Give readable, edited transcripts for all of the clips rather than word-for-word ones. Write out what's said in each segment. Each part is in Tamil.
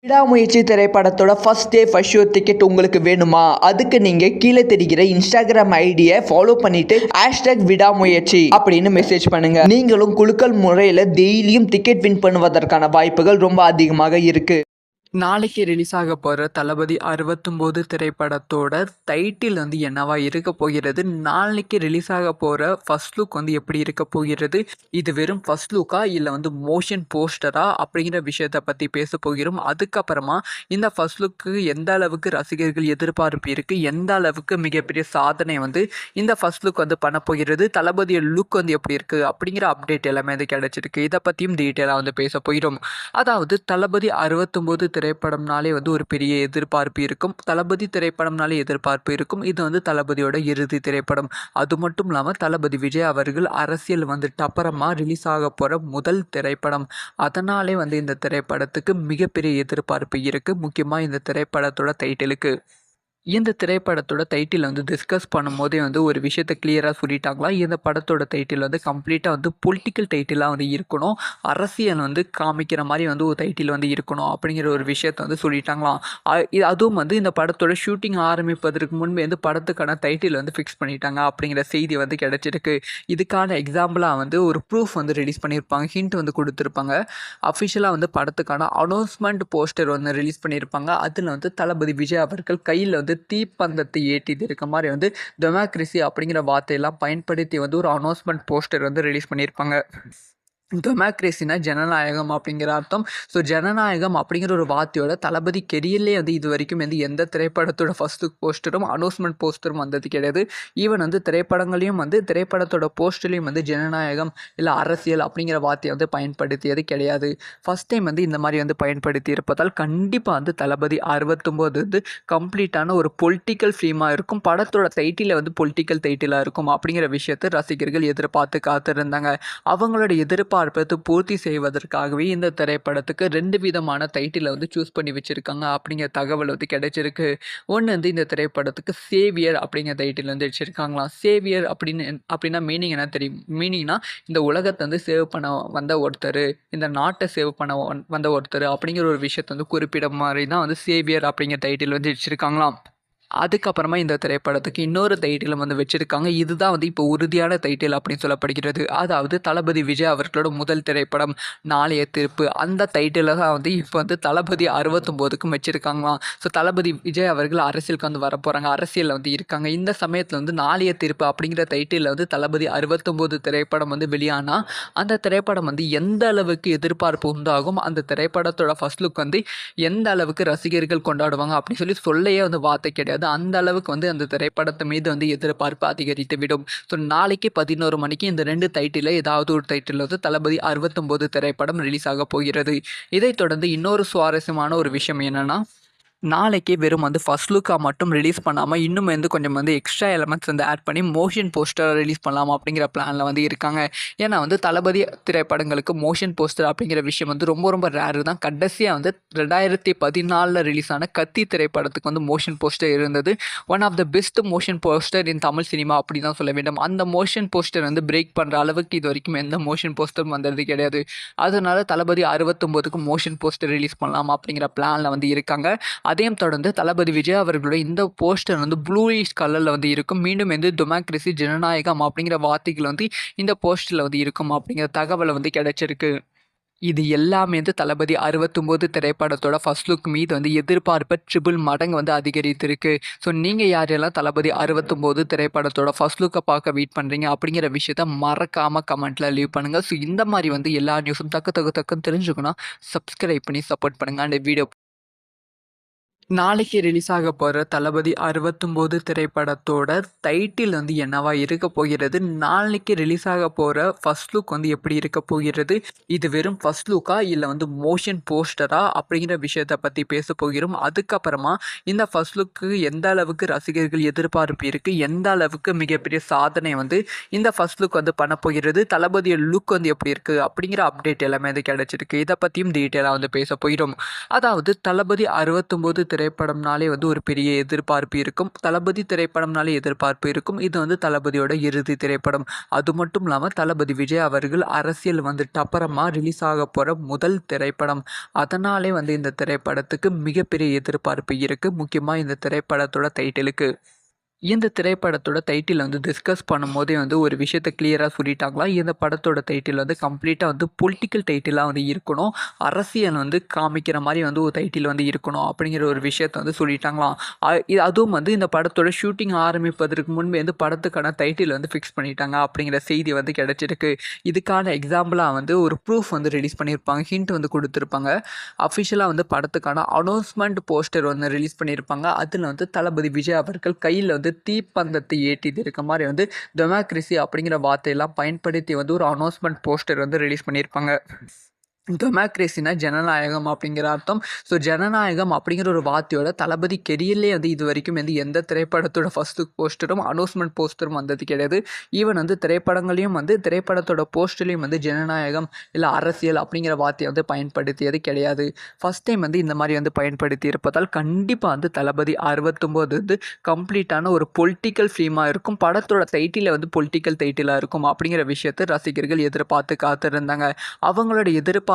விடாமுயற்சி திரைப்படத்தோட first day first show ticket உங்களுக்கு வேணுமா? அதுக்கு நீங்க கீழே தெரிகிற இன்ஸ்டாகிராம் ஐடியை ஃபாலோ பண்ணிட்டு #விடாமுயற்சி அப்படின்னு மெசேஜ் பண்ணுங்க. நீங்களும் குலுக்கல் முறையில் டெய்லியும் டிக்கெட் வின் பண்ணுவதற்கான வாய்ப்புகள் ரொம்ப அதிகமாக இருக்கு. நாளைக்கு ரிலீஸ் ஆக போகிற தளபதி 69 திரைப்படத்தோட டைட்டில் வந்து என்னவா இருக்க போகிறது, நாளைக்கு ரிலீஸ் ஆக போகிற ஃபர்ஸ்ட் லுக் வந்து எப்படி இருக்க போகிறது, இது வெறும் ஃபர்ஸ்ட் லுக்கா இல்லை வந்து மோஷன் போஸ்டரா அப்படிங்கிற விஷயத்தை பற்றி பேச போகிறோம். அதுக்கப்புறமா இந்த ஃபர்ஸ்ட் லுக்கு எந்த அளவுக்கு ரசிகர்கள் எதிர்பார்ப்பு இருக்குது, எந்த அளவுக்கு மிகப்பெரிய சாதனை வந்து இந்த ஃபர்ஸ்ட் லுக் வந்து பண்ண போகிறது, தளபதியோட லுக் வந்து எப்படி இருக்குது அப்படிங்கிற அப்டேட் எல்லாமே வந்து கிடைச்சிருக்கு. இதை பற்றியும் டீட்டெயிலாக வந்து பேச போகிறோம். அதாவது தளபதி 69 திரைப்படம்னாலே வந்து ஒரு பெரிய எதிர்பார்ப்பு இருக்கும். தளபதி திரைப்படம்னாலே எதிர்பார்ப்பு இருக்கும். இது வந்து தளபதியோட இறுதி திரைப்படம். அது மட்டும் இல்லாமல் தளபதி விஜய் அவர்கள் அரசியல் வந்துட்டு அப்புறமா ரிலீஸ் ஆக போகிற முதல் திரைப்படம். அதனாலே வந்து இந்த திரைப்படத்துக்கு மிகப்பெரிய எதிர்பார்ப்பு இருக்குது. முக்கியமாக இந்த திரைப்படத்தோட டைட்டிலுக்கு. இந்த திரைப்படத்தோட டைட்டில் வந்து டிஸ்கஸ் பண்ணும்போதே வந்து ஒரு விஷயத்தை கிளியராக சொல்லிட்டாங்களாம். இந்த படத்தோட டைட்டில் வந்து கம்ப்ளீட்டாக வந்து பொலிட்டிக்கல் டைட்டிலாக வந்து இருக்கணும், அரசியல் வந்து காமிக்கிற மாதிரி வந்து ஒரு டைட்டில் வந்து இருக்கணும் அப்படிங்கிற ஒரு விஷயத்தை வந்து சொல்லிட்டாங்களாம். அதுவும் வந்து இந்த படத்தோட ஷூட்டிங் ஆரம்பிப்பதற்கு முன்பே வந்து படத்துக்கான டைட்டில் வந்து ஃபிக்ஸ் பண்ணிட்டாங்க அப்படிங்கிற செய்தி வந்து கிடச்சிருக்கு. இதுக்கான எக்ஸாம்பிளாக வந்து ஒரு ப்ரூஃப் வந்து ரிலீஸ் பண்ணியிருப்பாங்க, ஹிண்ட் வந்து கொடுத்துருப்பாங்க. அஃபிஷியலாக வந்து படத்துக்கான அனௌன்ஸ்மெண்ட் போஸ்டர் வந்து ரிலீஸ் பண்ணியிருப்பாங்க. அதில் வந்து தளபதி விஜய் அவர்கள் கையில் வந்து தீப்பந்தத்தை ஏற்றிட்டு இருக்க மாதிரி வந்து டெமோக்ரஸி அப்படிங்கிற வார்த்தையெல்லாம் பயன்படுத்தி வந்து ஒரு அனௌன்ஸ்மெண்ட் போஸ்டர் வந்து ரிலீஸ் பண்ணியிருப்பாங்க. டெமோக்ரஸினா ஜனநாயகம் அப்படிங்கிற அர்த்தம். ஸோ ஜனநாயகம் அப்படிங்கிற ஒரு வார்த்தையோட தளபதி கெரியர்லேயே வந்து இது வரைக்கும் வந்து எந்த திரைப்படத்தோட ஃபர்ஸ்ட் லுக் போஸ்டரும் அனௌன்ஸ்மெண்ட் போஸ்டரும் வந்தது கிடையாது. ஈவன் வந்து திரைப்படங்களையும் வந்து திரைப்படத்தோட போஸ்டர்லேயும் வந்து ஜனநாயகம் இல்லை அரசியல் அப்படிங்கிற வார்த்தையை வந்து பயன்படுத்தியது கிடையாது. ஃபஸ்ட் டைம் வந்து இந்த மாதிரி வந்து பயன்படுத்தி இருப்பதால் கண்டிப்பாக வந்து தளபதி 69 வந்து கம்ப்ளீட்டான ஒரு பொலிட்டிக்கல் ஃபிலிமாக இருக்கும். படத்தோட டைட்டில் வந்து பொலிட்டிக்கல் டைட்டிலாக இருக்கும் அப்படிங்கிற விஷயத்தை ரசிகர்கள் எதிர்பார்த்து காத்திருந்தாங்க. அவங்களோட எதிர்பார்ப்பை பூர்த்தி செய்வதற்காகவே இந்த திரைப்படத்துக்கு 2 விதமான டைட்டிலை வந்து சூஸ் பண்ணி வச்சுருக்காங்க அப்படிங்கிற தகவல் வந்து கிடைச்சிருக்கு. ஒன்று வந்து இந்த திரைப்படத்துக்கு சேவியர் அப்படிங்கிற டைட்டில் வந்து வச்சுருக்காங்களாம். சேவியர் அப்படின்னா மீனிங் என்ன தெரியும்? மீனிங்னா இந்த உலகத்தை வந்து சேவ் பண்ண வந்த ஒருத்தர், இந்த நாட்டை சேவ் பண்ண வந்த ஒருத்தர் அப்படிங்கிற ஒரு விஷயத்தை வந்து குறிப்பிட மாதிரி தான் வந்து சேவியர் அப்படிங்கிற டைட்டில் வந்து வச்சுருக்காங்களாம். அதுக்கப்புறமா இந்த திரைப்படத்துக்கு இன்னொரு டைட்டிலும் வந்து வச்சுருக்காங்க. இதுதான் வந்து இப்போ உறுதியான டைட்டில் அப்படின்னு சொல்லப்படுகிறது. அதாவது தளபதி விஜய் அவர்களோட முதல் திரைப்படம் நாளைய தீர்ப்பு. அந்த டைட்டிலில் தான் வந்து இப்போ வந்து தளபதி 69க்கும் வச்சுருக்காங்களாம். ஸோ தளபதி விஜய் அவர்கள் அரசியலுக்கு வந்து வர போகிறாங்க, அரசியலில் வந்து இருக்காங்க. இந்த சமயத்தில் வந்து நாளைய தீர்ப்பு அப்படிங்கிற டைட்டிலில் வந்து தளபதி 69 திரைப்படம் வந்து வெளியானால் அந்த திரைப்படம் வந்து எந்த அளவுக்கு எதிர்பார்ப்பு உண்டாகும், அந்த திரைப்படத்தோட ஃபர்ஸ்ட் லுக் வந்து எந்த அளவுக்கு ரசிகர்கள் கொண்டாடுவாங்க அப்படின்னு சொல்லையே வந்து வார்த்தை கிடையாது. அந்த அளவுக்கு வந்து அந்த திரைப்படத்து மீது வந்து எதிர்பார்ப்பு அதிகரித்து விடும். ஸோ நாளைக்கு 11 மணிக்கு இந்த 2 டைட்டில் ஏதாவது ஒரு டைட்டில் வந்து தளபதி 69 திரைப்படம் ரிலீஸ் ஆக போகிறது. இதைத் தொடர்ந்து இன்னொரு சுவாரஸ்யமான ஒரு விஷயம் என்னன்னா, நாளைக்கு வெறும் வந்து ஃபர்ஸ்ட் லுக்காக மட்டும் ரிலீஸ் பண்ணாமல் இன்னும் வந்து கொஞ்சம் வந்து எக்ஸ்ட்ரா எலமெண்ட்ஸ் வந்து ஆட் பண்ணி மோஷன் போஸ்டரை ரிலீஸ் பண்ணலாம் அப்படிங்கிற பிளானில் வந்து இருக்காங்க. ஏன்னா வந்து தளபதி திரைப்படங்களுக்கு மோஷன் போஸ்டர் அப்படிங்கிற விஷயம் வந்து ரொம்ப ரொம்ப ரேரு தான். கடைசியாக வந்து 2014 ரிலீஸ் ஆன கத்தி திரைப்படத்துக்கு வந்து மோஷன் போஸ்டர் இருந்தது. One of the best motion poster in Tamil cinema அப்படி தான் சொல்ல வேண்டும். அந்த மோஷன் போஸ்டர் வந்து பிரேக் பண்ணுற அளவுக்கு இது வரைக்கும் எந்த மோஷன் போஸ்டரும் வந்தது கிடையாது. அதனால தளபதி 69க்கு மோஷன் போஸ்டர் ரிலீஸ் பண்ணலாம் அப்படிங்கிற பிளானில் வந்து இருக்காங்க. அதையும் தொடர்ந்து தளபதி விஜய் அவர்களோட இந்த போஸ்டர் வந்து ப்ளூயிஷ் கலரில் வந்து இருக்கும். மீண்டும் வந்து டெமோக்ரஸி ஜனநாயகம் அப்படிங்கிற வார்த்தைகள் வந்து இந்த போஸ்டரில் வந்து இருக்கும் அப்படிங்கிற தகவலை வந்து கிடைச்சிருக்கு. இது எல்லாமே வந்து தளபதி 69 திரைப்படத்தோட ஃபர்ஸ்ட் லுக் மீது வந்து எதிர்பார்ப்பை ட்ரிபிள் மடங்கு வந்து அதிகரித்திருக்கு. ஸோ நீங்கள் யாரெல்லாம் தளபதி 69 திரைப்படத்தோட ஃபர்ஸ்ட் லுக்கை பார்க்க வெயிட் பண்ணுறீங்க அப்படிங்கிற விஷயத்த மறக்காமல் கமெண்ட்டில் லீவ் பண்ணுங்கள். ஸோ இந்த மாதிரி வந்து எல்லா நியூஸும் டக்குன்னு தெரிஞ்சுக்கணும். சப்ஸ்கிரைப் பண்ணி சப்போர்ட் பண்ணுங்கள். அந்த வீடியோ நாளைக்கு ரிலீஸ் ஆக போகிற தளபதி 69 திரைப்படத்தோட டைட்டில் வந்து என்னவா இருக்க போகிறது, நாளைக்கு ரிலீஸ் ஆக போகிற ஃபர்ஸ்ட் லுக் வந்து எப்படி இருக்க போகிறது, இது வெறும் ஃபர்ஸ்ட் லுக்கா இல்லை வந்து மோஷன் போஸ்டரா அப்படிங்கிற விஷயத்தை பற்றி பேச போகிறோம். அதுக்கப்புறமா இந்த ஃபர்ஸ்ட் லுக்கு எந்த அளவுக்கு ரசிகர்கள் எதிர்பார்ப்பு இருக்குது, எந்த அளவுக்கு மிகப்பெரிய சாதனை வந்து இந்த ஃபர்ஸ்ட் லுக் வந்து பண்ண போகிறது, தளபதியோட லுக் வந்து எப்படி இருக்குது அப்படிங்கிற அப்டேட் எல்லாமே வந்து கிடச்சிருக்கு. இதை பற்றியும் டீட்டெயிலாக வந்து பேச போகிறோம். அதாவது தளபதி 69 திரைப்படம்னாலே வந்து ஒரு பெரிய எதிர்பார்ப்பு இருக்கும். தளபதி திரைப்படம்னாலே எதிர்பார்ப்பு இருக்கும். இது வந்து தளபதியோட இறுதி திரைப்படம். அது மட்டும் இல்லாமல் தளபதி விஜய் அவர்கள் அரசியல் வந்துட்டு அப்புறமா ரிலீஸ் ஆக போகிற முதல் திரைப்படம். அதனாலே வந்து இந்த திரைப்படத்துக்கு மிகப்பெரிய எதிர்பார்ப்பு இருக்குது. முக்கியமாக இந்த திரைப்படத்தோட டைட்டிலுக்கு. இந்த திரைப்படத்தோட டைட்டில் வந்து டிஸ்கஸ் பண்ணும்போதே வந்து ஒரு விஷயத்த கிளியராக சொல்லிட்டாங்களா, இந்த படத்தோட டைட்டில் வந்து கம்ப்ளீட்டாக வந்து பொலிட்டிக்கல் டைட்டிலாக வந்து இருக்கணும். அரசியல் வந்து காமிக்கிற மாதிரி வந்து ஒரு டைட்டில் வந்து இருக்கணும் அப்படிங்கிற ஒரு விஷயத்த வந்து சொல்லிட்டாங்களாம். அதுவும் வந்து இந்த படத்தோட ஷூட்டிங் ஆரம்பிப்பதற்கு முன்பே வந்து படத்துக்கான டைட்டில் வந்து ஃபிக்ஸ் பண்ணிட்டாங்க அப்படிங்கிற செய்தி வந்து கிடைச்சிருக்கு. இதுக்கான எக்ஸாம்பிளாக வந்து ஒரு ப்ரூஃப் வந்து ரிலீஸ் பண்ணியிருப்பாங்க, ஹிண்ட் வந்து கொடுத்துருப்பாங்க. அஃபிஷியலாக வந்து படத்துக்கான அனௌன்ஸ்மெண்ட் போஸ்டர் வந்து ரிலீஸ் பண்ணியிருப்பாங்க. அதில் வந்து தளபதி விஜய் அவர்கள் கையில் வந்து தீப்பந்தத்தை ஏற்றிட்டு இருக்க மாதிரி வந்து டெமோக்ரஸி அப்படிங்கிற வார்த்தையெல்லாம் பயன்படுத்தி வந்து ஒரு அனௌன்ஸ்மெண்ட் போஸ்டர் வந்து ரிலீஸ் பண்ணியிருப்பாங்க. டெமோக்ரஸினா ஜனநாயகம் அப்படிங்கிற அர்த்தம். ஸோ ஜனநாயகம் அப்படிங்கிற ஒரு வார்த்தையோட தளபதி கெரியர்லேயே வந்து இது வரைக்கும் வந்து எந்த திரைப்படத்தோட ஃபஸ்ட்டு போஸ்டரும் அனௌன்ஸ்மெண்ட் போஸ்டரும் வந்தது கிடையாது. ஈவன் வந்து திரைப்படங்களையும் வந்து திரைப்படத்தோட போஸ்டர்லேயும் வந்து ஜனநாயகம் இல்லை அரசியல் அப்படிங்கிற வார்த்தையை வந்து பயன்படுத்தியது கிடையாது. ஃபஸ்ட் டைம் வந்து இந்த மாதிரி வந்து பயன்படுத்தி இருப்பதால் கண்டிப்பாக வந்து தளபதி 69 வந்து கம்ப்ளீட்டான ஒரு பொலிட்டிக்கல் ஃபிலிமாக இருக்கும். படத்தோட டைட்டில் வந்து பொலிட்டிக்கல் டைட்டிலாக இருக்கும் அப்படிங்கிற விஷயத்தை ரசிகர்கள் எதிர்பார்த்து காத்திருந்தாங்க. அவங்களோட எதிர்பார்ப்பை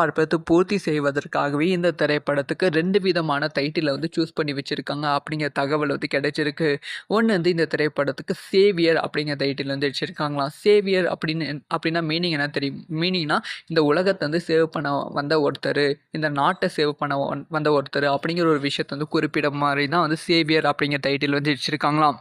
பூர்த்தி செய்வதற்காகவே இந்த திரைப்படத்துக்கு 2 விதமான டைட்டிலை வந்து சூஸ் பண்ணி வச்சுருக்காங்க அப்படிங்கிற தகவல் வந்து கிடைச்சிருக்கு. ஒன்று வந்து இந்த திரைப்படத்துக்கு சேவியர் அப்படிங்கிற டைட்டில் வந்து வச்சுருக்காங்களாம். சேவியர் அப்படின்னா மீனிங் என்ன தெரியும்? மீனிங்னா இந்த உலகத்தை வந்து சேவ் பண்ண வந்த ஒருத்தர், இந்த நாட்டை சேவ் பண்ண வந்த ஒருத்தர் அப்படிங்கிற ஒரு விஷயத்தை வந்து குறிப்பிட மாதிரி தான் வந்து சேவியர் அப்படிங்கிற டைட்டில் வந்து வச்சுருக்காங்களாம்.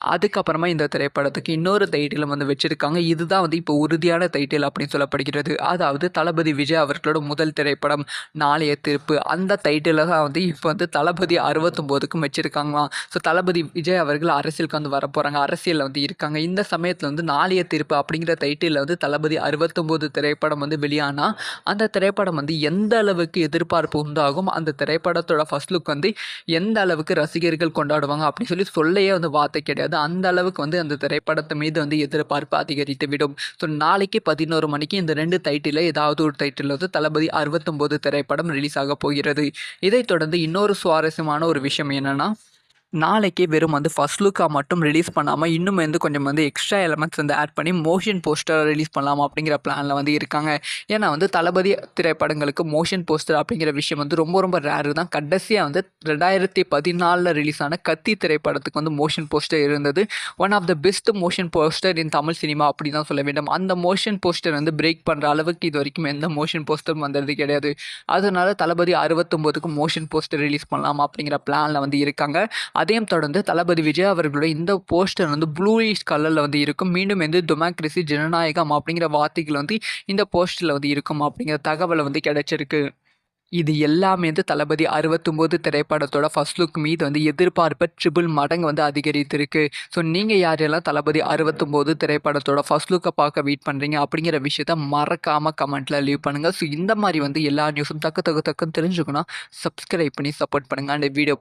அதுக்கப்புறமா இந்த திரைப்படத்துக்கு இன்னொரு டைட்டிலும் வந்து வச்சுருக்காங்க. இதுதான் வந்து இப்போ உறுதியான டைட்டில் அப்படின்னு சொல்லப்படுகிறது. அதாவது தளபதி விஜய் அவர்களோட முதல் திரைப்படம் நாளைய தீர்ப்பு. அந்த டைட்டிலை தான் வந்து இப்போ வந்து தளபதி 69க்கும் வச்சுருக்காங்களாம். ஸோ தளபதி விஜய் அவர்கள் அரசியலுக்கு வந்து வரப்போகிறாங்க, அரசியலில் வந்து இருக்காங்க. இந்த சமயத்தில் வந்து நாளைய தீர்ப்பு அப்படிங்கிற டைட்டிலில் வந்து தளபதி 69 திரைப்படம் வந்து வெளியானால் அந்த திரைப்படம் வந்து எந்த அளவுக்கு எதிர்பார்ப்பு உண்டாகும், அந்த திரைப்படத்தோட ஃபர்ஸ்ட் லுக் வந்து எந்த அளவுக்கு ரசிகர்கள் கொண்டாடுவாங்க அப்படின்னு சொல்லையே வந்து வார்த்தை கிடையாது. அந்த அளவுக்கு வந்து அந்த திரைப்படத்து மீது வந்து எதிர்பார்ப்பு அதிகரித்து விடும். ஸோ நாளைக்கு 11 மணிக்கு இந்த 2 டைட்டில் ஏதாவது ஒரு டைட்டில் வந்து தளபதி 69 திரைப்படம் ரிலீஸ் ஆக போகிறது. இதைத் தொடர்ந்து இன்னொரு சுவாரஸ்யமான ஒரு விஷயம் என்னன்னா, நாளைக்கு வெறும் வந்து ஃபர்ஸ்ட் லுக்காக மட்டும் ரிலீஸ் பண்ணாமல் இன்னும் வந்து கொஞ்சம் வந்து எக்ஸ்ட்ரா எலமெண்ட்ஸ் வந்து ஆட் பண்ணி மோஷன் போஸ்டர் ரிலீஸ் பண்ணலாம் அப்படிங்கிற பிளானில் வந்து இருக்காங்க. ஏன்னா வந்து தளபதி திரைப்படங்களுக்கு மோஷன் போஸ்டர் அப்படிங்கிற விஷயம் வந்து ரொம்ப ரொம்ப ரேரு தான். கடைசியாக வந்து 2014 ரிலீஸ் ஆன கத்தி திரைப்படத்துக்கு வந்து மோஷன் போஸ்டர் இருந்தது. One of the best motion poster in Tamil cinema அப்படி தான் சொல்ல வேண்டும். அந்த மோஷன் போஸ்டர் வந்து பிரேக் பண்ணுற அளவுக்கு இது வரைக்கும் எந்த மோஷன் போஸ்டரும் வந்தது கிடையாது. அதனால தளபதி 69க்கு மோஷன் போஸ்டர் ரிலீஸ் பண்ணலாம் அப்படிங்கிற பிளானில் வந்து இருக்காங்க. அதையும் தொடர்ந்து தளபதி விஜய் அவர்களுடைய இந்த போஸ்டர் வந்து ப்ளூயிஷ் கலரில் வந்து இருக்கும். மீண்டும் வந்து டெமோக்ரஸி ஜனநாயகம் அப்படிங்கிற வார்த்தைகள் வந்து இந்த போஸ்டரில் வந்து இருக்கும் அப்படிங்கிற தகவலை வந்து கிடைச்சிருக்கு. இது எல்லாமே வந்து தளபதி 69 திரைப்படத்தோட ஃபர்ஸ்ட் லுக் மீது வந்து எதிர்பார்ப்பை ட்ரிபிள் மடங்கு வந்து அதிகரித்திருக்கு. ஸோ நீங்கள் யாரெல்லாம் தளபதி 69 திரைப்படத்தோட ஃபர்ஸ்ட் லுக்கை பார்க்க வெயிட் பண்ணுறீங்க அப்படிங்கிற விஷயத்த மறக்காமல் கமெண்ட்டில் லீவ் பண்ணுங்கள். ஸோ இந்த மாதிரி வந்து எல்லா நியூஸும் டக்குன்னு தெரிஞ்சுக்கணும். சப்ஸ்கிரைப் பண்ணி சப்போர்ட் பண்ணுங்கள். அந்த வீடியோ